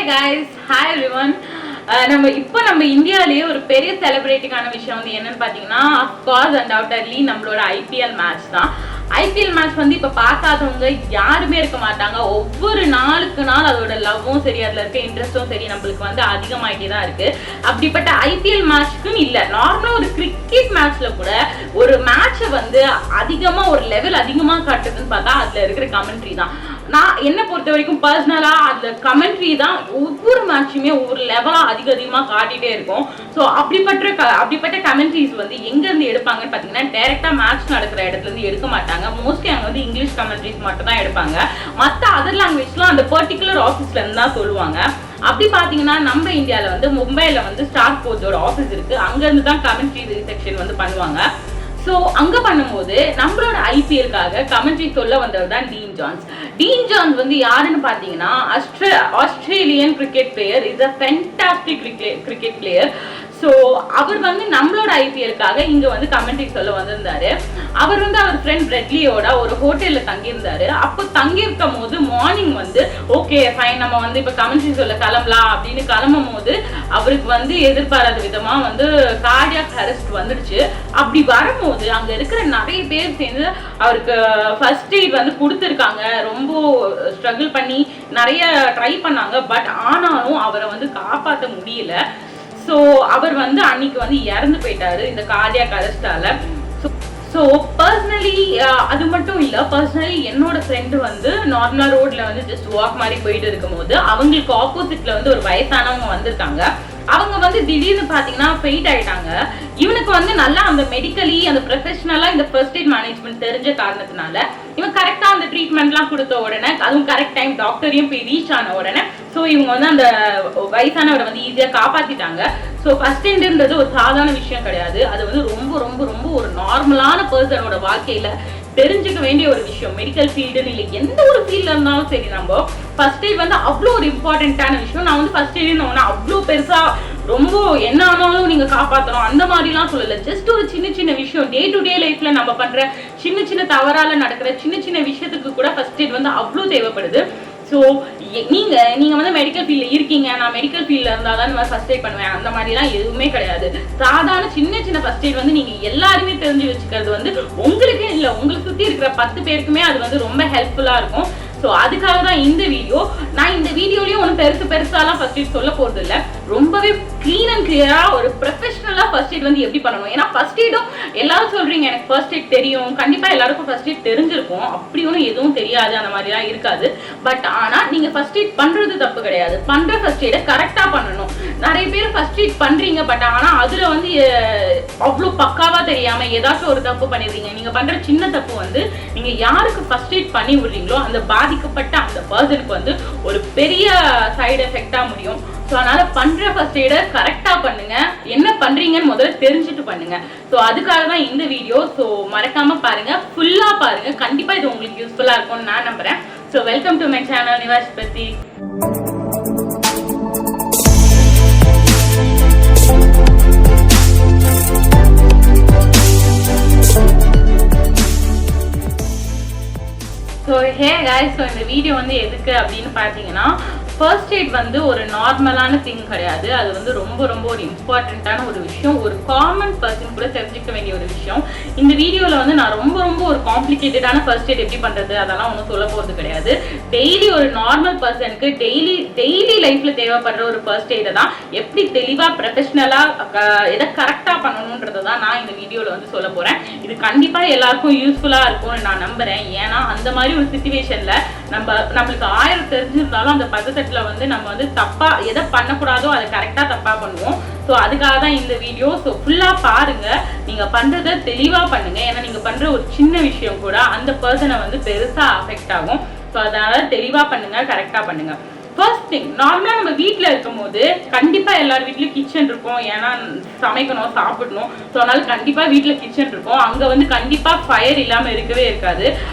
guys, hi everyone. நம்ம இந்தியாலயே ஒரு பெரிய செலிபிரேட்டிங்கான விஷயம் வந்து என்னன்னு பாத்தீங்கன்னா of course undoubtedly நம்மளோட ஐபிஎல் மேட்ச் தான். ஐபிஎல் மேட்ச் வந்து இப்ப பார்க்காதவங்க யாருமே இருக்க மாட்டாங்க. ஒவ்வொரு நாளுக்கு நாள் அதோட லவ்வும் சரி, அதுல இருக்க இன்ட்ரெஸ்டும் சரி நம்மளுக்கு வந்து அதிகமாயிட்டே தான் இருக்கு. அப்படிப்பட்ட ஐபிஎல் மேட்ச்க்குன்னு இல்ல, நார்மலா ஒரு கிரிக்கெட் மேட்ச்ல கூட ஒரு மேட்சை வந்து அதிகமா ஒரு லெவல் அதிகமா காட்டுதுன்னு பார்த்தா அதுல இருக்கிற கமெண்ட்ரி தான். நான் என்ன பொறுத்த வரைக்கும் பர்சனலா அதுல கமெண்ட்ரி தான் ஒவ்வொரு மேட்சுமே ஒவ்வொரு லெவலா அதிகமா காட்டிட்டே இருக்கும். ஸோ அப்படிப்பட்ட கமெண்ட்ரிஸ் வந்து எங்க இருந்து எடுப்பாங்கன்னு பாத்தீங்கன்னா டைரக்டா மேட்ச் நடக்கிற இடத்துல இருந்து எடுக்க மாட்டாங்க. மோஸ்ட்லி அங்க வந்து இங்கிலீஷ் கமெண்ட்ரிஸ் மட்டும் தான் எடுப்பாங்க. மற்ற அதர் லாங்குவேஜ்லாம் அந்த பர்டிகுலர் ஆஃபீஸ்ல இருந்து தான் சொல்லுவாங்க. அப்படி பாத்தீங்கன்னா நம்ம இந்தியால வந்து மும்பைல வந்து ஸ்டார் ஸ்போர்ட்ஸோட ஆஃபீஸ் இருக்கு. அங்க இருந்து தான் கமெண்ட்ரி செக்ஷன் வந்து பண்ணுவாங்க. ஸோ அங்க பண்ணும்போது நம்மளோட ஐபிஎல்காக கமெண்ட்ரி சொல்ல வந்தவர் தான் டீன் ஜான்ஸ். டீன் ஜான்ஸ் வந்து யாருன்னு பாத்தீங்கன்னா Australian cricket player, is a fantastic cricket player. So அவர் வந்து நம்மளோட ஐபிஎல்காக இங்க வந்து கமெண்ட்ரி சொல்ல வந்திருந்தாரு. அவர் வந்து அவர் ஃப்ரெண்ட் பிரெட்லியோட ஒரு ஹோட்டல்ல தங்கியிருந்தாரு. அப்போ தங்கியிருக்கும் போது மார்னிங் வந்து ஓகே ஃபைன் நம்ம வந்து இப்ப கமெண்ட்ரி சொல்ல கிளம்பலாம் அப்படின்னு கிளம்பும் போது அவருக்கு வந்து எதிர்பாராத விதமா வந்து கார்டியாக் அரெஸ்ட் வந்துடுச்சு. அப்படி வரும்போது அங்க இருக்கிற நிறைய பேர் சேர்ந்து அவருக்கு ஃபர்ஸ்ட் எய்ட் வந்து கொடுத்துருக்காங்க. ரொம்ப ஸ்ட்ரகிள் பண்ணி நிறைய ட்ரை பண்ணாங்க. பட் ஆனாலும் அவரை வந்து காப்பாற்ற முடியல. ஸோ அவர் வந்து அன்னைக்கு வந்து இறந்து போயிட்டாரு இந்த கார்டியாக் அரெஸ்டால. ஸோ பர்சனலி அது மட்டும் இல்லை, பர்சனலி என்னோட ஃப்ரெண்டு வந்து நார்மலா ரோட்ல வந்து ஜஸ்ட் வாக் மாதிரி போயிட்டு இருக்கும் போது அவங்களுக்கு ஆப்போசிட்ல வந்து ஒரு வயசானவங்க வந்திருக்காங்க. அவங்க வந்து திடீர்னு பாத்தீங்கன்னா ஃபெயிட் ஆயிட்டாங்க. இவனுக்கு வந்து நல்லா அந்த மெடிக்கலி அந்த ப்ரொஃபஷனலா இந்த ஃபர்ஸ்ட் எய்ட் மேனேஜ்மெண்ட் தெரிஞ்ச காரணத்தினால இவன் கரெக்டா அந்த ட்ரீட்மெண்ட்லாம் கொடுத்த உடனே அதுவும் கரெக்ட் டைம் டாக்டரையும் போய் ரீச் ஆன உடனே ஸோ இவங்க வந்து அந்த வயசானவரை வந்து ஈஸியா காப்பாத்திட்டாங்க. ஸோ ஃபர்ஸ்ட் எய்டுன்றது ஒரு சாதாரண விஷயம் கிடையாது. அது வந்து ரொம்ப ரொம்ப ரொம்ப ஒரு நார்மலான பர்சனோட வாழ்க்கையில தெரிஞ்சுக்க வேண்டிய ஒரு விஷயம். மெடிக்கல் ஃபீல்டுன்னு இல்லை, எந்த ஒரு ஃபீல்ட்ல இருந்தாலும் சரி நம்ம ஃபர்ஸ்ட் எய்ட் வந்து அவ்வளோ ஒரு இம்பார்ட்டன்டான விஷயம். நான் வந்து ஃபர்ஸ்ட் எய்டுன்னு அவ்வளோ பெருசா ரொம்ப என்ன ஆனாலும் நீங்க காப்பாற்றணும் அந்த மாதிரிலாம் சொல்லல. ஜஸ்ட் ஒரு சின்ன சின்ன விஷயம் டே டு டே லைஃப்ல நம்ம பண்ற சின்ன சின்ன தவறால நடக்கிற சின்ன சின்ன விஷயத்துக்கு கூட ஃபர்ஸ்ட் எய்ட் வந்து அவ்வளோ தேவைப்படுது. ஸோ நீங்க வந்து மெடிக்கல் ஃபீல்ட்ல இருக்கீங்க, நான் மெடிக்கல் ஃபீல்ட்ல இருந்தாதான் நான் ஃபர்ஸ்ட் எய்ட் பண்ணுவேன் அந்த மாதிரிலாம் எதுவுமே கிடையாது. சாதாரண சின்ன சின்ன ஃபர்ஸ்ட் எய்ட் வந்து நீங்க எல்லாருமே தெரிஞ்சு வச்சுக்கிறது வந்து உங்களுக்கு இல்லை, உங்களுக்கு சுத்தி இருக்கிற 10 பேருக்குமே அது வந்து ரொம்ப ஹெல்ப்ஃபுல்லா இருக்கும். ஸோ அதுக்காக தான் இந்த வீடியோ. நான் இந்த வீடியோலயும் ஒன்றும் பெருசாலாம் ஃபர்ஸ்ட் எய்ட் சொல்ல போறது இல்லை. ரொம்பவே கிளீன் அண்ட் கிளியரா ஒரு ப்ரொஃபஷனலா ஃபர்ஸ்ட் எய்ட் வந்து எப்படி பண்ணணும். ஏன்னா ஃபர்ஸ்ட் எய்டும் எல்லாரும் சொல்றீங்க எனக்கு ஃபர்ஸ்ட் எய்ட் தெரியும், கண்டிப்பா எல்லாருக்கும் ஃபர்ஸ்ட் எய்ட் தெரிஞ்சிருக்கும். அப்படி ஒன்றும் எதுவும் தெரியாது அந்த மாதிரிலாம் இருக்காது. பட் ஆனா நீங்க ஃபர்ஸ்ட் எய்ட் பண்றது தப்பு கிடையாது. பண்ற ஃபர்ஸ்ட் எய்டை கரெக்டா பண்ணணும். நிறைய பேர் ஃபர்ஸ்ட் எய்ட் பண்றீங்க, பட் ஆனா அதுல வந்து அவ்வளோ பக்காவா தெரியாம ஏதாச்சும் ஒரு தப்பு பண்ணிடுறீங்க. நீங்க பண்ற சின்ன தப்பு வந்து நீங்க யாருக்கு ஃபர்ஸ்ட் எய்ட் பண்ணி விடுறீங்களோ அந்த பாதிக்கப்பட்ட அந்த பர்சனுக்கு வந்து ஒரு பெரிய சைடு எஃபெக்டா முடியும். ஸோ அதனால பண்ற ஃபர்ஸ்ட் எய்டை கரெக்டா பண்ணுங்க. என்ன பண்றீங்கன்னு முதல்ல தெரிஞ்சுட்டு பண்ணுங்க. ஸோ அதுக்காக தான் இந்த வீடியோ. ஸோ மறக்காம பாருங்க, ஃபுல்லா பாருங்க. கண்டிப்பா இது உங்களுக்கு யூஸ்ஃபுல்லா இருக்கும்னு நான் நம்புறேன். So welcome to my channel Nivash பத்தி. ஸோ ஹே guys, ஸோ இந்த வீடியோ வந்து எதுக்கு அப்படின்னு பார்த்தீங்கன்னா ஃபர்ஸ்ட் எய்ட் வந்து ஒரு நார்மலான திங் கிடையாது. அது வந்து ரொம்ப ரொம்ப ஒரு இம்பார்ட்டண்ட்டான ஒரு விஷயம். ஒரு காமன் பர்சன் கூட தெரிஞ்சுக்க வேண்டிய ஒரு விஷயம். இந்த வீடியோவில் வந்து நான் ரொம்ப ரொம்ப ஒரு காம்ப்ளிகேட்டடான ஃபர்ஸ்ட் எய்ட் எப்படி பண்ணுறது அதெல்லாம் ஒன்றும் சொல்ல போகிறது கிடையாது. டெய்லி ஒரு நார்மல் பர்சனுக்கு டெய்லி லைஃப்பில் தேவைப்படுற ஒரு ஃபர்ஸ்ட் எய்டை தான் எப்படி தெளிவாக ப்ரொஃபஷ்னலாக எதை கரெக்டாக பண்ணணுன்றதை தான் நான் இந்த வீடியோவில் வந்து சொல்ல போகிறேன். இது கண்டிப்பாக எல்லாருக்கும் யூஸ்ஃபுல்லாக இருக்கும்னு நான் நம்புகிறேன். ஏன்னா அந்த மாதிரி ஒரு சிச்சுவேஷனில் நம்மளுக்கு 1000 தெரிஞ்சிருந்தாலும் அந்த பதத்தை வந்து நம்ம வந்து தப்பா எதை பண்ணக்கூடாதோ அதை கரெக்டா தப்பா பண்ணுவோம். ஸோ அதுக்காக தான் இந்த வீடியோ. ஸோ ஃபுல்லா பாருங்க, நீங்க பண்றதை தெளிவா பண்ணுங்க. ஏன்னா நீங்க பண்ற ஒரு சின்ன விஷயம் கூட அந்த பர்சனை வந்து பெருசா அஃபெக்ட் ஆகும். ஸோ அதனால தெளிவா பண்ணுங்க, கரெக்டா பண்ணுங்க. ஃபர்ஸ்ட் திங், நார்மலா நம்ம வீட்டுல இருக்கும் போது கண்டிப்பா எல்லார் வீட்லயும் கிச்சன் இருக்கும். ஏன்னா சமைக்கணும், சாப்பிடணும். ஸோ அதனால கண்டிப்பா வீட்டுல கிச்சன் இருக்கும். அங்க வந்து கண்டிப்பா ஃபயர் இல்லாம இருக்கவே இருக்காது.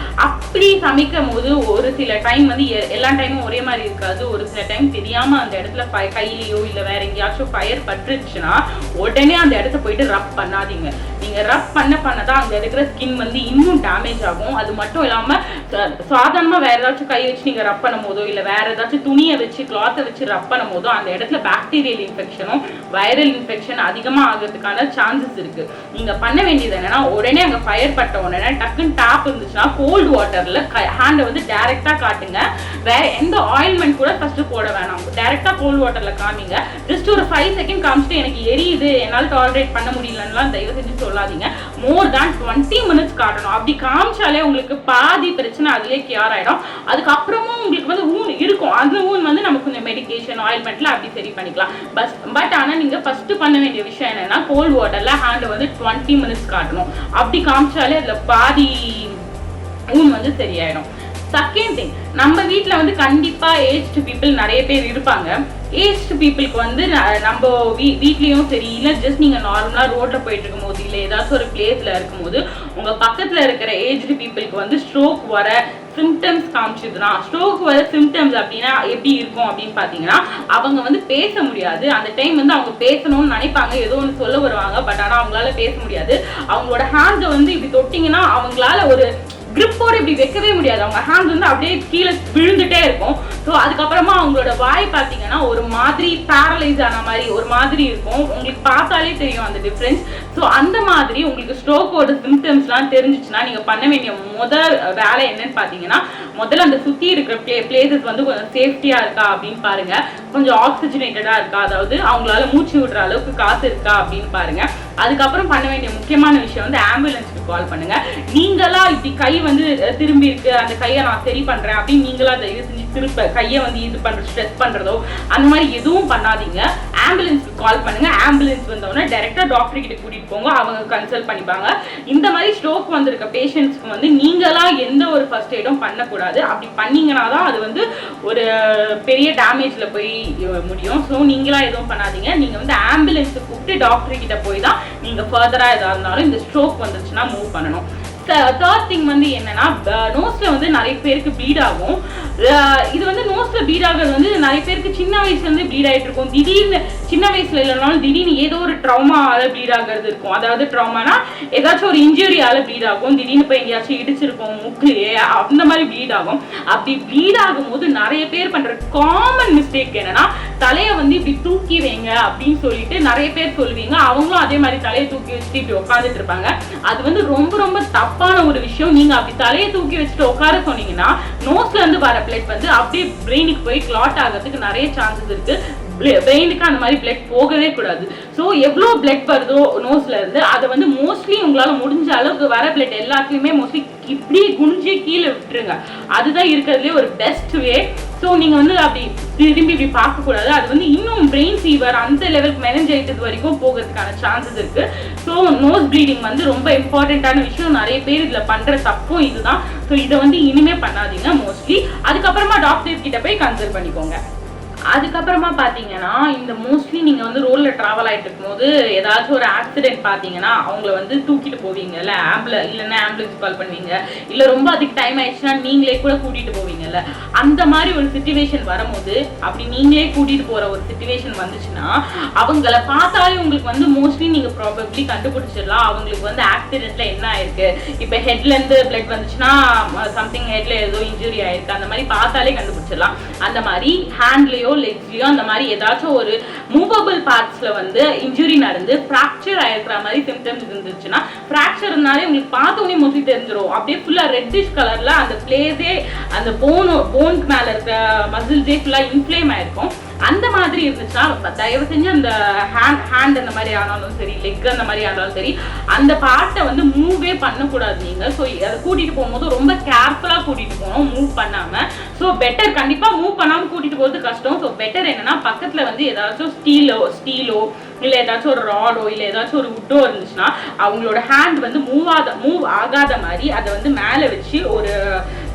அப்படி சமைக்கும் போது ஒரு சில டைம் வந்து எல்லா டைமும் ஒரே மாதிரி இருக்காது. ஒரு சில டைம் தெரியாம அந்த இடத்துல கையிலையோ இல்ல வேற எங்கேயாச்சும் ஃபயர் பட்டுருச்சுன்னா உடனே அந்த இடத்த போயிட்டு ரப் பண்ணாதீங்க. நீங்க ரப் பண்ணதான் அங்க இருக்கிற ஸ்கின் வந்து இன்னும் டேமேஜ் ஆகும். அது மட்டும் இல்லாம சாதாரணமா வேற ஏதாச்சும் கை வச்சு நீங்க ரப் பண்ணும் போதோ இல்ல வேற ஏதாச்சும் துணியை வச்சு கிளாத்தை வச்சு ரப் பண்ணும் போதும் அந்த இடத்துல பாக்டீரியல் இன்ஃபெக்ஷனும் வைரல் இன்ஃபெக்ஷன் அதிகமா ஆகிறதுக்கான சான்சஸ் இருக்கு. நீங்க பண்ண வேண்டியது என்னன்னா, உடனே அங்க ஃபயர் பட்ட உடனே டக்குன்னு டேப் இருந்துச்சுன்னா கோல்டு வாட்டர்ல ஹேண்டை வந்து டைரக்டா காட்டுங்க. வேற எந்த ஆயில்மெண்ட் கூட ஃபர்ஸ்ட் போட வேணாம், டைரக்டா கோல்டு வாட்டர்ல காமிங்க. ஜஸ்ட் ஒரு 5 செகண்ட் காமிச்சிட்டு எனக்கு எரியுது என்னால டாலரேட் பண்ண முடியலன்னு தயவு செஞ்சு சொல்லாதீங்க. மோர் தேன் 20 மினிட்ஸ் காட்டணும். அப்படி காமிச்சாலே உங்களுக்கு பாதி பிரச்சனை அதுலயே கியூர் ஆயிடும். அதுக்கப்புறமும் உங்களுக்கு வந்து ஊன் இருக்கும், அந்த ஊன் வந்து நம்ம கொஞ்சம் மெடிக்கேஷன் ஆயில்மெண்ட்ல அப்படி சரி பண்ணிக்கலாம். பட் ஆனா நீங்க ஃபர்ஸ்ட் பண்ண வேண்டிய விஷயம் என்னன்னா, கோல்டு வாட்டர்ல ஹேண்ட் வந்து 20 மினிட்ஸ் காட்டணும். அப்படி காமிச்சாலே அதுல பாதி ஊன் வந்து சரியாயிடும். செகண்ட் திங், நம்ம வீட்டுல வந்து கண்டிப்பா ஏஜ்டு பீப்புள் நிறைய பேர் இருப்பாங்க. ஏஜ்டு பீப்புளுக்கு வந்து நம்ம வீட்லயும் சரி, இல்லை ஜஸ்ட் நீங்க நார்மலா ரோட்ல போயிட்டு இருக்கும் போது, இல்லை ஏதாச்சும் ஒரு பிளேஸ்ல இருக்கும் போது உங்க பக்கத்துல இருக்கிற ஏஜ்டு பீப்புளுக்கு வந்து ஸ்ட்ரோக் வர சிம்டம்ஸ் காமிச்சதுன்னா, ஸ்ட்ரோக் வர சிம்டம்ஸ் அப்படின்னா எப்படி இருக்கும் அப்படின்னு பாத்தீங்கன்னா, அவங்க வந்து பேச முடியாது. அந்த டைம் வந்து அவங்க பேசணும்னு நினைப்பாங்க, ஏதோ ஒன்று சொல்ல வருவாங்க, பட் ஆனா அவங்களால பேச முடியாது. அவங்களோட ஹேண்ட்ஸை வந்து இப்படி தொட்டிங்கன்னா அவங்களால ஒரு கிரிப்போட இப்படி வைக்கவே முடியாது. அவங்க ஹேண்ட் வந்து அப்படியே கீழே விழுந்துட்டே இருக்கும். ஸோ அதுக்கப்புறமா அவங்களோட வாய் பார்த்தீங்கன்னா ஒரு மாதிரி பேரலைஸ் ஆன மாதிரி ஒரு மாதிரி இருக்கும். உங்களுக்கு பார்த்தாலே தெரியும் அந்த டிஃப்ரென்ஸ். ஸோ அந்த மாதிரி உங்களுக்கு ஸ்ட்ரோக்கோட சிம்டம்ஸ்லாம் தெரிஞ்சிச்சுன்னா நீங்க பண்ண வேண்டிய முதல் வேலை என்னன்னு பார்த்தீங்கன்னா, முதல்ல அந்த சுற்றி இருக்கிற பிளேசஸ் வந்து கொஞ்சம் சேஃப்டியா இருக்கா அப்படின்னு பாருங்க. கொஞ்சம் ஆக்சிஜனேட்டடா இருக்கா, அதாவது அவங்களால மூச்சு விடுற அளவுக்கு காசு இருக்கா அப்படின்னு பாருங்க. அதுக்கப்புறம் பண்ண வேண்டிய முக்கியமான விஷயம் வந்து ஆம்புலன்ஸ்க்கு கால் பண்ணுங்க. நீங்களா இப்படி கை வந்து திரும்பி இருக்கு, அந்த கையை நான் சரி பண்றேன் அப்படின்னு நீங்களா தயவு செஞ்சு திருப்ப கையை வந்து இது பண்ற ஸ்ட்ரெஸ் பண்றதோ அந்த மாதிரி எதுவும் பண்ணாதீங்க. ஆம்புலன்ஸ்க்கு கால் பண்ணுங்க. ஆம்புலன்ஸ் வந்தோடனே டைரக்டா டாக்டர் கிட்ட கூட்டிட்டு போங்க, அவங்க கன்சல்ட் பண்ணிப்பாங்க. இந்த மாதிரி ஸ்ட்ரோக் வந்திருக்க பேஷண்ட்ஸ்க்கு வந்து நீங்களா எந்த ஒரு ஃபர்ஸ்ட் எய்டும் பண்ணக்கூடாது. அப்படி பண்ணீங்கன்னா தான் அது வந்து ஒரு பெரிய டேமேஜ்ல போய் முடியும். ஸோ நீங்களா எதுவும் பண்ணாதீங்க. நீங்க வந்து ஆம்புலன்ஸை கூப்பிட்டு டாக்டர் கிட்ட போய் தான் நீங்க ஃபர்தரா எதா இருந்தாலும் இந்த ஸ்ட்ரோக் வந்துச்சுன்னா மூவ் பண்ணணும். தேர்ட் திங் வந்து என்னன்னா, நோஸ்ல வந்து நிறைய பேருக்கு ப்ளீட் ஆகும். இது வந்து நோஸ்ல ப்ளீட் ஆகிறது வந்து நிறைய பேருக்கு சின்ன வயசுல இருந்து ப்ளீட் ஆயிட்டு இருக்கும். திடீர்னு சின்ன வயசுல இல்லைனாலும் திடீர்னு ஏதோ ஒரு ட்ராமாவால ப்ளீட் ஆகிறது இருக்கும். அதாவது ட்ராமானா ஏதாச்சும் ஒரு இன்ஜுரியால ப்ளீட் ஆகும். திடீர்னு போய் எங்கேயாச்சும் இடிச்சிருக்கும் முக்குலையே, அந்த மாதிரி ப்ளீட் ஆகும். அப்படி ப்ளீட் ஆகும்போது நிறைய பேர் பண்ற காமன் மிஸ்டேக் என்னன்னா, தலையை வந்து இப்படி தூக்கி வைங்க அப்படின்னு சொல்லிட்டு நிறைய பேர் சொல்லுவீங்க. அவங்களும் அதே மாதிரி தலையை தூக்கி வச்சுட்டு இப்படி உட்காந்துட்டு இருப்பாங்க. அது வந்து ரொம்ப ரொம்ப தப்பான ஒரு விஷயம். நீங்க அப்படி தலையை தூக்கி வச்சுட்டு உட்கார சொன்னீங்கன்னா நோஸ்ல இருந்து வர பிளட் வந்து அப்படியே பிரெயினுக்கு போய் கிளாட் ஆகிறதுக்கு நிறைய சான்சஸ் இருக்கு. பிரெயினுக்கு அந்த மாதிரி பிளட் போகவே கூடாது. ஸோ எவ்வளோ பிளட் வருதோ நோஸ்ல இருந்து அதை வந்து மோஸ்ட்லி உங்களால முடிஞ்ச அளவுக்கு வர பிளட் எல்லாத்தையுமே மோஸ்ட்லி இப்படி குனிஞ்சு கீழே விட்டுருங்க. அதுதான் இருக்கிறதுலே ஒரு பெஸ்ட் வே. ஸோ நீங்க வந்து அப்படி திரும்பி இப்படி பார்க்கக்கூடாது. அது வந்து இன்னும் பிரெயின் ஃபீவர் அந்த லெவலுக்கு மெனஞ்சைட்டிஸ் வரைக்கும் போகிறதுக்கான சான்சஸ் இருக்கு. ஸோ நோஸ் ப்ளீடிங் வந்து ரொம்ப இம்பார்ட்டன்டான விஷயம். நிறைய பேர் இதுல பண்ற தப்பும் இதுதான். ஸோ இதை வந்து இனிமே பண்ணாதீங்க மோஸ்ட்லி. அதுக்கப்புறமா டாக்டர் கிட்ட போய் கன்சல்ட் பண்ணிக்கோங்க. அதுக்கப்புறமா பாத்தீங்கன்னா, இந்த மோஸ்ட்லி நீங்க வந்து ரோட்ல டிராவல் ஆயிட்டு இருக்கும்போது ஏதாச்சும் ஒரு ஆக்சிடென்ட் பாத்தீங்கன்னா அவங்கள வந்து தூக்கிட்டு போவீங்கல்ல, இல்லைன்னா ஆம்புலன்ஸ் கால் பண்ணுவீங்க, இல்ல ரொம்ப அதுக்கு டைம் ஆயிடுச்சுன்னா நீங்களே கூட கூட்டிட்டு போவீங்கல்ல. அந்த மாதிரி ஒரு சிச்சுவேஷன் வரும்போது, அப்படி நீங்களே கூட்டிட்டு போற ஒரு சிச்சுவேஷன் வந்துச்சுன்னா அவங்கள பார்த்தாலே உங்களுக்கு வந்து மோஸ்ட்லி நீங்க ப்ராபப்ளி கண்டுபிடிச்சிடலாம் அவங்களுக்கு வந்து ஆக்சிடென்ட்ல என்ன ஆயிருக்கு. இப்ப ஹெட்ல இருந்து பிளட் வந்துச்சுன்னா சம்திங் ஹெட்ல ஏதோ இன்ஜுரி ஆயிருக்கு, அந்த மாதிரி பார்த்தாலே கண்டுபிடிச்சிடலாம். அந்த மாதிரி ஹேண்ட்லயோ லெக்ஸ்லயோ அந்த மாதிரி ஏதாச்சும் ஒரு மூவபிள் பார்ட்ஸ்ல வந்து இன்ஜுரி நடந்து ஃப்ராக்சர் ஆயிருக்கிற மாதிரி சிம்டம்ஸ் இருந்துச்சுன்னா, ஃப்ராக்சர்னாலே உங்களுக்கு பார்த்தோன்னே மோஸ்ட்லி தெரிஞ்சிடும். அப்படியே ஃபுல்லா ரெட்டிஷ் கலர்ல அந்த பிளேஸே அந்த போனுக்கு மேல இருக்க மசில்ஸே ஃபுல்லா இன்ஃப்ளேம் ஆயிருக்கும். அந்த மாதிரி இருந்துச்சுன்னா தயவு செஞ்சு அந்த ஹேண்ட் அந்த மாதிரி ஆனாலும் சரி, லெக் அந்த மாதிரி ஆனாலும் சரி, அந்த பார்ட்டை வந்து மூவே பண்ணக்கூடாது நீங்க. ஸோ அதை கூட்டிட்டு போகும்போது ரொம்ப கேர்ஃபுல்லா கூட்டிட்டு போகணும், மூவ் பண்ணாம. ஸோ பெட்டர், கண்டிப்பா மூவ் பண்ணாம கூட்டிட்டு போகிறது கஷ்டம். ஸோ பெட்டர் என்னன்னா, பக்கத்துல வந்து ஏதாச்சும் ஸ்டீலோ இல்ல ஏதாச்சும் ஒரு ராடோ இல்ல ஏதாச்சும் ஒரு உட்டோ இருந்துச்சுன்னா அவங்களோட ஹேண்ட் வந்து மூவ் ஆகாத மாதிரி அதை வந்து மேல வச்சு ஒரு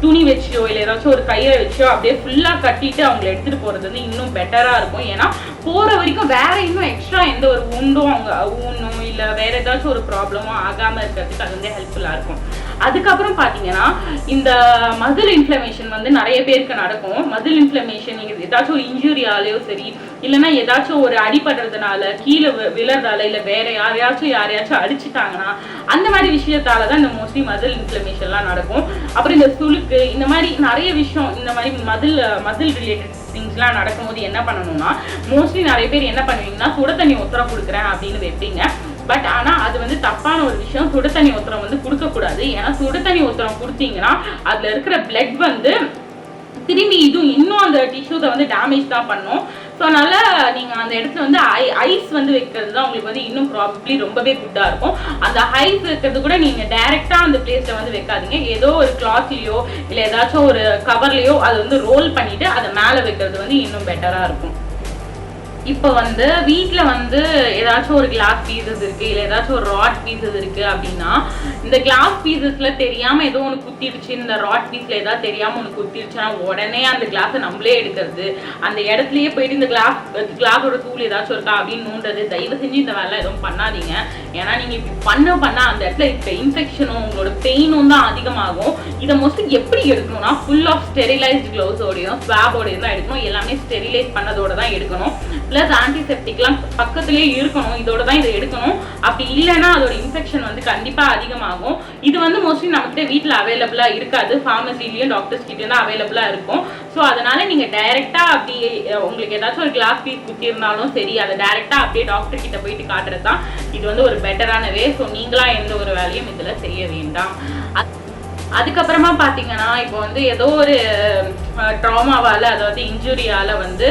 துணி வச்சோ இல்ல ஏதாச்சும் ஒரு கையில வச்சோ அப்படியே ஃபுல்லா கட்டிட்டு அவங்களை எடுத்துட்டு போறது வந்து இன்னும் பெட்டரா இருக்கும். ஏன்னா போற வரைக்கும் வேற இன்னும் எக்ஸ்ட்ரா எந்த ஒரு ஊண்டும் அவங்க ஊனும் இல்ல வேற ஏதாச்சும் ஒரு ப்ராப்ளமும் ஆகாம இருக்கிறதுக்கு அது வந்து ஹெல்ப்ஃபுல்லா இருக்கும். அதுக்கப்புறம் பாத்தீங்கன்னா, இந்த மசில் இன்ஃப்ளமேஷன் வந்து நிறைய பேருக்கு நடக்கும். மசில் இன்ஃப்ளமேஷன் ஏதாச்சும் ஒரு இன்ஜுரியாலேயோ சரி, இல்லைன்னா ஏதாச்சும் ஒரு அடிபடுறதுனால கீழே விழறதால இல்ல வேற யாரையாச்சும் அடிச்சுட்டாங்கன்னா அந்த மாதிரி விஷயத்தாலதான் இந்த மோஸ்ட்லி மசில் இன்ஃப்ளமேஷன்லாம் நடக்கும். அப்புறம் இந்த சுளுக்கு, இந்த மாதிரி நிறைய விஷயம், இந்த மாதிரி மசில் ரிலேட்டட் திங்ஸ் மூவ்ஸ்லாம் நடக்கும்போது என்ன பண்ணணும்னா, மோஸ்ட்லி நிறைய பேர் என்ன பண்ணுவீங்கன்னா சுட தண்ணி ஒத்தரம் கொடுக்குறேன் அப்படின்னு வைப்பீங்க. பட் ஆனா அது வந்து தப்பான ஒரு விஷயம். சுட தண்ணி ஒத்தரம் வந்து கொடுக்க கூடாது. ஏன்னா சுட தண்ணி ஒத்தரம் கொடுத்தீங்கன்னா அதுல இருக்கிற பிளட் வந்து திரும்பி இன்னும் அந்த டிஷ்யூஸை வந்து டேமேஜ் தான் பண்ணும். ஸோ அதனால நீங்கள் அந்த இடத்துல வந்து ஐஸ் வந்து வைக்கிறது தான் உங்களுக்கு வந்து இன்னும் ப்ராபப்ளி ரொம்பவே குட்டாக இருக்கும். அந்த ஐஸ் வைக்கிறது கூட நீங்கள் டைரெக்டாக அந்த பிளேஸில் வந்து வைக்காதீங்க. ஏதோ ஒரு கிளாத்லேயோ இல்லை ஏதாச்சும் ஒரு கவர்லேயோ அதை வந்து ரோல் பண்ணிவிட்டு அதை மேலே வைக்கிறது வந்து இன்னும் பெட்டராக இருக்கும். இப்போ வந்து வீட்டில் வந்து ஏதாச்சும் ஒரு கிளாஸ் பீசஸ் இருக்குது, இல்லை ஏதாச்சும் ஒரு ராட் பீசஸ் இருக்குது அப்படின்னா, இந்த கிளாஸ் பீசஸில் தெரியாமல் ஏதோ ஒன்று குத்திடுச்சு, இந்த ராட் பீஸில் ஏதாவது தெரியாமல் ஒன்று குத்திடுச்சுன்னா உடனே அந்த கிளாஸை நம்மளே எடுக்கிறது, அந்த இடத்துலையே போயிட்டு இந்த கிளாஸோட தூள் ஏதாச்சும் இருக்கா அப்படின்னு நோண்டுறது. தயவு செஞ்சு இந்த வேலை எதுவும் பண்ணாதீங்க. ஏன்னா நீங்கள் இப்படி பண்ண அந்த இடத்துல இப்போ இன்ஃபெக்ஷனும் உங்களோட பெயினும் தான் அதிகமாகும். இதை மோஸ்ட்லி எப்படி எடுக்கணும்னா ஃபுல் ஆஃப் ஸ்டெரிலைஸ்ட் க்ளவுஸோடையும் ஸ்வாபோடையும் தான் எடுக்கணும். எல்லாமே ஸ்டெரிலைஸ் பண்ணதோட தான் எடுக்கணும். பிளஸ் ஆன்டிசெப்டிக்லாம் பக்கத்துலேயே இருக்கணும். இதோட தான் இதை எடுக்கணும். அப்படி இல்லைன்னா அதோட இன்ஃபெக்ஷன் வந்து கண்டிப்பாக அதிகமாகும். இது வந்து மோஸ்ட்லி நம்மகிட்ட வீட்டில் அவைலபிளாக இருக்காது. ஃபார்மசிலையும் டாக்டர்ஸ் கிட்டே தான் அவைலபிளாக இருக்கும். ஸோ அதனால நீங்கள் டைரெக்டாக அப்படி உங்களுக்கு ஏதாச்சும் ஒரு கிளாஸ் பீஸ் குத்தி இருந்தாலும் சரி, அதை டைரெக்டாக அப்படியே டாக்டர் கிட்ட போயிட்டு காட்டுறது தான் இது வந்து ஒரு பெட்டரான வே. ஸோ நீங்களா எந்த ஒரு வேலையும் இதில் செய்ய வேண்டாம். அதுக்கப்புறமா பார்த்தீங்கன்னா இப்போ வந்து ஏதோ ஒரு ட்ராமாவால், அதாவது இன்ஜுரியால் வந்து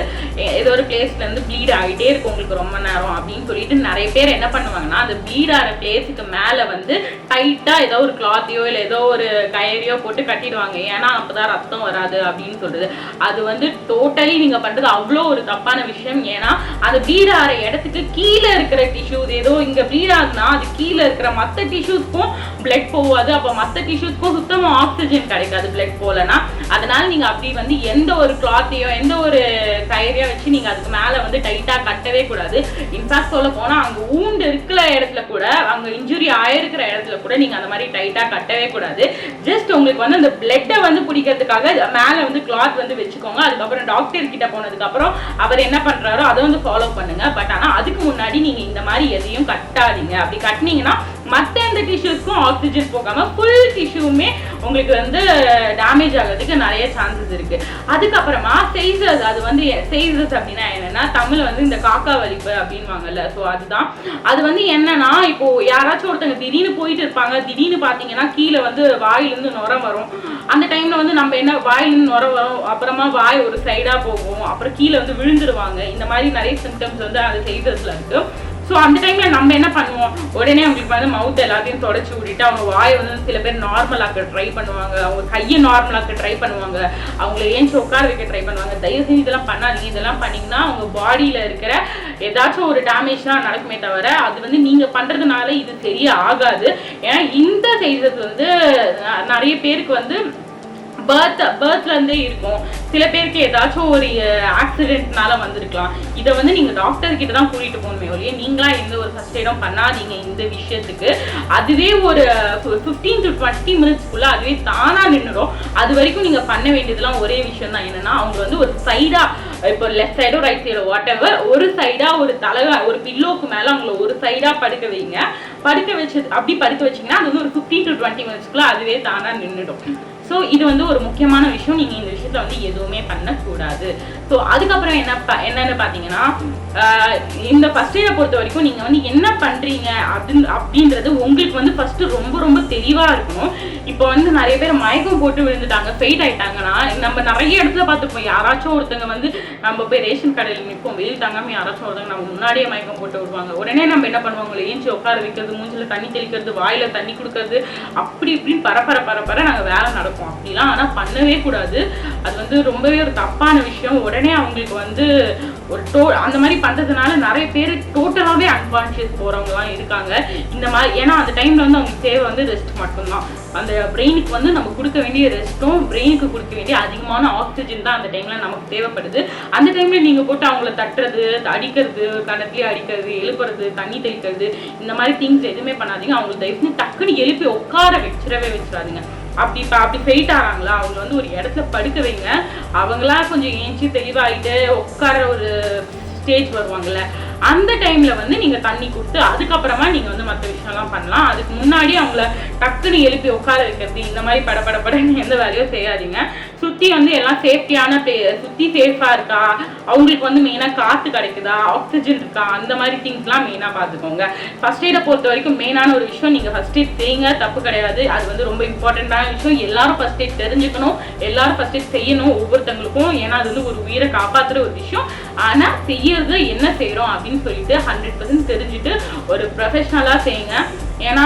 ஏதோ ஒரு பிளேஸ்லேருந்து ப்ளீட் ஆகிட்டே இருக்கும் உங்களுக்கு ரொம்ப நேரம் அப்படின்னு சொல்லிட்டு நிறைய பேர் என்ன பண்ணுவாங்கன்னா, அந்த ப்ளீட் ஆகிற பிளேஸுக்கு மேலே வந்து டைட்டாக ஏதோ ஒரு கிளாத்தையோ இல்லை ஏதோ ஒரு கயரையோ போட்டு கட்டிடுவாங்க. ஏன்னா அப்போ தான் ரத்தம் வராது அப்படின்னு சொல்கிறது. அது வந்து டோட்டலி நீங்கள் பண்ணுறது அவ்வளோ ஒரு தப்பான விஷயம். ஏன்னா அந்த ப்ளீட் ஆகிற இடத்துக்கு கீழே இருக்கிற டிஷ்யூஸ், ஏதோ இங்கே ப்ளீட் ஆகுதுன்னா அது கீழே இருக்கிற மற்ற டிஷ்யூஸ்க்கும் பிளட் போகாது. அப்போ மற்ற டிஷ்யூஸ்க்கும் சுத்தமாக ஆக்சிஜன் கிடைக்காது பிளட் போகலன்னா. அதனால நீங்கள் அப்படி வந்து எந்த ஒரு கிளாத்தையோ எந்த ஒரு கயிறையோ வச்சு நீங்கள் அதுக்கு மேலே வந்து டைட்டாக கட்டவே கூடாது. இன்ஃபேக்ட் சொல்ல போனால் அங்கே ஊண்டு இருக்கிற இடத்துல கூட, அங்கே இன்ஜுரி ஆயிருக்கிற இடத்துல கூட நீங்கள் அந்த மாதிரி டைட்டாக கட்டவே கூடாது. ஜஸ்ட் உங்களுக்கு வந்து அந்த பிளட்டை வந்து பிடிக்கிறதுக்காக மேலே வந்து கிளாத் வந்து வச்சுக்கோங்க. அதுக்கப்புறம் டாக்டர் கிட்ட போனதுக்கப்புறம் அவர் என்ன பண்ணுறாரோ அதை வந்து ஃபாலோ பண்ணுங்க. பட் ஆனால் அதுக்கு முன்னாடி நீங்கள் இந்த மாதிரி எதையும் கட்டாதீங்க. அப்படி கட்டினீங்கன்னா மற்ற எந்த டிஷ்யூஸ்க்கும் ஆக்சிஜன் போகாமல் ஃபுல் டிஷ்யூமே உங்களுக்கு வந்து டேமேஜ் ஆகிறதுக்கு நிறைய சான்சஸ் இருக்கு. அதுக்கப்புறமா செய்சர்ஸ், அது வந்து செய்சர்ஸ் அப்படின்னா என்னன்னா, தமிழ் வந்து இந்த காக்கா வலிப்பு அப்படின்வாங்கல்ல. ஸோ அதுதான் அது வந்து என்னன்னா, இப்போ யாராச்சும் ஒருத்தங்க திடீர்னு போயிட்டு இருப்பாங்க, திடீர்னு பார்த்தீங்கன்னா கீழே வந்து வாயிலிருந்து நுர வரும். அந்த டைம்ல வந்து நம்ம என்ன, வாயிலிருந்து நுர வரும், அப்புறமா வாய் ஒரு சைடா போகும், அப்புறம் கீழே வந்து விழுந்துருவாங்க. இந்த மாதிரி நிறைய சிம்டம்ஸ் வந்து அது செய்சர்ஸ்ல இருக்கு. ஸோ அந்த டைம்ல நம்ம என்ன பண்ணுவோம், உடனே அவங்களுக்கு வந்து மவுத் எல்லாத்தையும் தொடச்சி விட்டுட்டு அவங்க வாயை வந்து சில பேர் நார்மலாக்க ட்ரை பண்ணுவாங்க, அவங்க கையை நார்மலாக்க ட்ரை பண்ணுவாங்க, அவங்கள ஏன் உட்கார வைக்க ட்ரை பண்ணுவாங்க. தயவு செஞ்சு இதெல்லாம் பண்ணாதீங்க. இதெல்லாம் பண்ணீங்கன்னா அவங்க பாடியில இருக்கிற ஏதாச்சும் ஒரு டேமேஜ் தான் நடக்குமே தவிர அது வந்து நீங்க பண்றதுனால இது சரியா ஆகாது. ஏன்னா இந்த செய்தது வந்து நிறைய பேருக்கு வந்து பர்த்ல இருந்தே இருக்கும். சில பேருக்கு ஏதாச்சும் ஒரு ஆக்சிடென்ட்னால வந்திருக்கலாம். இதை வந்து நீங்க டாக்டர் கிட்ட தான் கூட்டிட்டு போகணுமே ஒழிய நீங்களா எந்த ஒரு ஃபர்ஸ்ட் எய்டும் பண்ணாதீங்க இந்த விஷயத்துக்கு. அதுவே ஒரு 15 to 20 மினிட்ஸ்க்குள்ள அதுவே தானா நின்றுடும். அது வரைக்கும் நீங்க பண்ண வேண்டியதெல்லாம் ஒரே விஷயம் தான். என்னன்னா அவங்க வந்து ஒரு சைடா, இப்போ லெஃப்ட் சைடோ ரைட் சைடோ வாட் எவர், ஒரு சைடா ஒரு தலகா ஒரு பில்லோக்கு மேல அவங்கள ஒரு சைடா படுக்க வைங்க. படுக்க வச்சீங்கன்னா அது வந்து ஒரு 15 to 20 மினிட்ஸ்க்குள்ள அதுவே தானா நின்றுடும். ஸோ இது வந்து ஒரு முக்கியமான விஷயம். நீங்கள் இந்த விஷயத்தில் வந்து எதுவுமே பண்ணக்கூடாது. ஸோ அதுக்கப்புறம் என்னன்னு பார்த்தீங்கன்னா, இந்த ஃபர்ஸ்ட் எய்டை பொறுத்த வரைக்கும் நீங்கள் வந்து என்ன பண்ணுறீங்க அப்படின்றது உங்களுக்கு வந்து ஃபர்ஸ்ட் ரொம்ப ரொம்ப தெளிவாக இருக்கணும். இப்போ வந்து நிறைய பேர் மயக்கம் போட்டு விழுந்துட்டாங்க, ஃபெயிட் ஆயிட்டாங்கன்னா நம்ம நிறைய இடத்துல பார்த்துப்போம். யாராச்சும் ஒருத்தங்க வந்து நம்ம போய் ரேஷன் கடையில் நிற்போம், வெயில் தாங்காமல் யாராச்சும் ஒருத்தங்க நம்ம முன்னாடியே மயக்கம் போட்டு விடுவாங்க. உடனே நம்ம என்ன பண்ணுவாங்க, ஏஞ்சி உட்கார வைக்கிறது, மூஞ்சில் தண்ணி தெளிக்கிறது, வாயில தண்ணி கொடுக்கறது, அப்படி இப்படின்னு பரப்பர நாங்கள் வேலை நடக்கும். அப்படிலாம் ஆனால் பண்ணவே கூடாது. அது வந்து ரொம்பவே ஒரு தப்பான விஷயம். உடனே அவங்களுக்கு வந்து ஒரு அந்த மாதிரி பண்றதுனால நிறைய பேர் டோட்டலாகவே அன்கான்ஷியஸ் போறவங்கலாம் இருக்காங்க. இந்த மாதிரி ஏன்னா அந்த டைம்ல வந்து அவங்களுக்கு தேவை வந்து ரெஸ்ட் மட்டும்தான். அந்த பிரெயினுக்கு வந்து நம்ம கொடுக்க வேண்டிய ரெஸ்ட்டும் பிரெயினுக்கு கொடுக்க வேண்டிய அதிகமான ஆக்சிஜன் தான் அந்த டைம்ல நமக்கு தேவைப்படுது. அந்த டைம்ல நீங்க போட்டு அவங்கள தட்டுறது, அடிக்கிறது, கணத்திலேயே அடிக்கிறது, எழுப்புறது, தண்ணி தெளிக்கிறது, இந்த மாதிரி திங்ஸ் எதுவுமே பண்ணாதீங்க. அவங்களுக்கு தயவுசெய்து டக்குன்னு எழுப்பி உட்கார வச்சிடாதீங்க. அப்படி ஃபெயிட் ஆகிறாங்களா, அவங்க வந்து ஒரு இடத்துல படுக்க வைங்க. அவங்களா கொஞ்சம் ஏஞ்சி தெளிவாயிட்டு உட்கார ஒரு ஸ்டேஜ் வருவாங்கல்ல, அந்த டைம்ல வந்து நீங்க தண்ணி கொடுத்து அதுக்கப்புறமா நீங்க வந்து மற்ற விஷயம்லாம் பண்ணலாம். அதுக்கு முன்னாடி அவங்கள டக்குன்னு எழுப்பி உட்கார வைக்கிறது, இந்த மாதிரி படப்படப்படன்னு எந்த வேலையும் செய்யாதீங்க. சுற்றி வந்து எல்லாம் சேஃப்டியான சுற்றி சேஃபாக இருக்கா, அவங்களுக்கு வந்து மெயினாக காற்று கிடைக்குதா, ஆக்சிஜன் இருக்கா, அந்த மாதிரி திங்ஸ்லாம் மெயினாக பார்த்துக்கோங்க. ஃபர்ஸ்ட் எய்டை பொறுத்த வரைக்கும் மெயினான ஒரு விஷயம், நீங்கள் ஃபர்ஸ்ட் எய்ட் செய்யுங்க, தப்பு கிடையாது. அது வந்து ரொம்ப இம்பார்ட்டண்ட்டான விஷயம். எல்லாரும் ஃபர்ஸ்ட் எய்ட் தெரிஞ்சுக்கணும், எல்லாரும் ஃபர்ஸ்ட் எய்ட் செய்யணும் ஒவ்வொருத்தங்களுக்கும். ஏன்னா அது வந்து ஒரு உயிரை காப்பாற்றுற ஒரு விஷயம். ஆனால் செய்யறது என்ன செய்கிறோம் அப்படின்னு சொல்லிட்டு 100% தெரிஞ்சுட்டு ஒரு ப்ரொஃபஷ்னலாக செய்யுங்க. ஏன்னா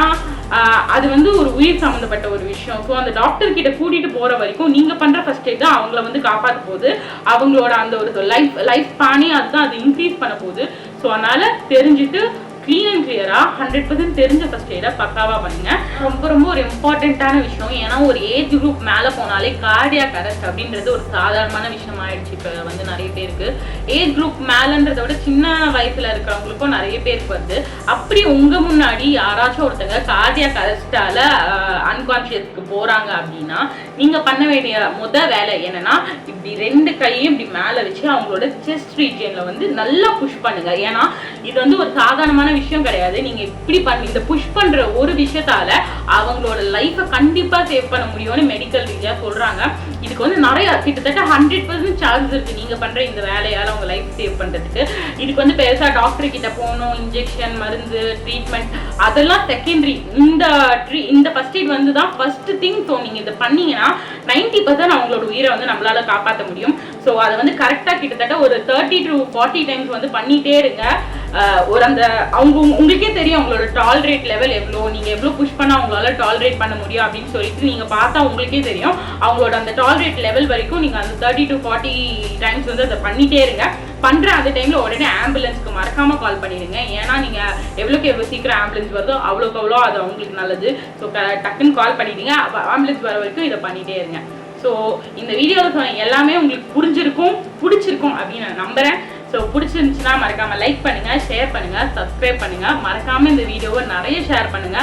அது வந்து ஒரு உயிர் சம்மந்தப்பட்ட ஒரு விஷயம். ஸோ அந்த டாக்டர் கிட்ட கூட்டிட்டு போற வரைக்கும் நீங்க பண்ற ஃபர்ஸ்ட் எய்ட் தான் அவங்கள வந்து காப்பாற்ற போகுது. அவங்களோட அந்த ஒரு லைஃப் ஸ்பானே அதுதான் அது இன்க்ரீஸ் பண்ண போகுது. ஸோ அதனால தெரிஞ்சுட்டு க்ளீன் அண்ட் கிளியரா 100% தெரிஞ்ச ஃபர்ஸ்ட் எய்டை பக்காவா பண்ணுங்க. ரொம்ப ரொம்ப ஒரு இம்பார்ட்டண்ட்டான விஷயம். ஏன்னா ஒரு ஏஜ் குரூப் மேலே போனாலே கார்டியாக் அரெஸ்ட் அப்படின்றது ஒரு சாதாரணமான விஷயம் ஆயிடுச்சு இப்போ வந்து நிறைய பேருக்கு. ஏஜ் குரூப் மேலன்றதை விட சின்ன வயசுல இருக்கிறவங்களுக்கும் நிறைய பேருக்கு வருது. அப்படி உங்க முன்னாடி யாராச்சும் ஒருத்தங்க கார்டியாக் அரெஸ்டால அன்கான்சியஸ்க்கு போறாங்க அப்படின்னா நீங்க பண்ண வேண்டிய வேலை என்னன்னா, இப்படி 2 கையும் இப்படி மேல வச்சு அவங்களோட செஸ்ட் ரீஜியன்ல வந்து நல்லா புஷ் பண்ணுங்க. ஏன்னா இது வந்து ஒரு சாதாரணமான விஷயம் கிடையாது. நீங்க இப்படி இந்த புஷ் பண்ற ஒரு விஷயத்தால அவங்களோட லைஃபை கண்டிப்பா சேவ் பண்ண முடியும்னு மெடிக்கல் ரீதியா சொல்றாங்க. இதுக்கு வந்து நிறைய கிட்டத்தட்ட 100% சான்ஸ் இருக்கு நீங்க பண்ற இந்த வேலையால அவங்க லைஃப் சேவ் பண்றதுக்கு. இதுக்கு வந்து பெருசா டாக்டர் கிட்ட போகணும், இன்ஜெக்ஷன், மருந்து, ட்ரீட்மெண்ட் அதெல்லாம் செகண்டரி. இந்த ஃபர்ஸ்ட் எய்ட் வந்து தான் ஃபர்ஸ்ட் திங். ஸோ நீங்க இதை பண்ணீங்கன்னா 90% அவங்களோட உயிரை வந்து நம்மளால காப்பாற்ற முடியும். ஸோ அதை வந்து கரெக்டா கிட்டத்தட்ட ஒரு 30 to 40 டைம்ஸ் வந்து பண்ணிட்டே இருங்க. ஒரு அந்த உங்களுக்கே தெரியும் அவங்களோட டாலரேட் லெவல் எவ்வளோ, நீங்க எவ்வளோ புஷ் பண்ணா அவங்களால டாலரேட் பண்ண முடியும் அப்படின்னு சொல்லிட்டு நீங்க பார்த்தா உங்களுக்கே தெரியும். அவங்களோட அந்த டாலரேட் லெவல் வரைக்கும் நீங்க அந்த 30 to 40 டைம்ஸ் வந்து அதை பண்ணிட்டே இருங்க. பண்ற அந்த டைம்ல உடனே ஆம்புலன்ஸ்க்கு மறக்காம கால் பண்ணிடுங்க. ஏன்னா நீங்க எவ்வளோ சீக்கிரம் ஆம்புலன்ஸ் வருதோ அவ்வளோ அது அவங்களுக்கு நல்லது. ஸோ டக்குன்னு கால் பண்ணிடுங்க. ஆம்புலன்ஸ் வர வரைக்கும் இதை பண்ணிட்டே இருங்க. ஸோ இந்த வீடியோவில் சொன்ன எல்லாமே உங்களுக்கு பிடிச்சிருக்கும் அப்படின்னு நான் நம்புறேன். ஸோ பிடிச்சிருந்துச்சுன்னா மறக்காம லைக் பண்ணுங்க, ஷேர் பண்ணுங்க, சப்ஸ்கிரைப் பண்ணுங்க. மறக்காம இந்த வீடியோவை நிறைய ஷேர் பண்ணுங்க.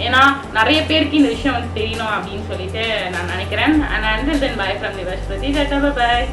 ஏன்னா நிறைய பேருக்கு இந்த விஷயம் வந்து தெரியணும் அப்படின்னு சொல்லிட்டு நான் நினைக்கிறேன். And until then, bye from Nivashpati. Bye.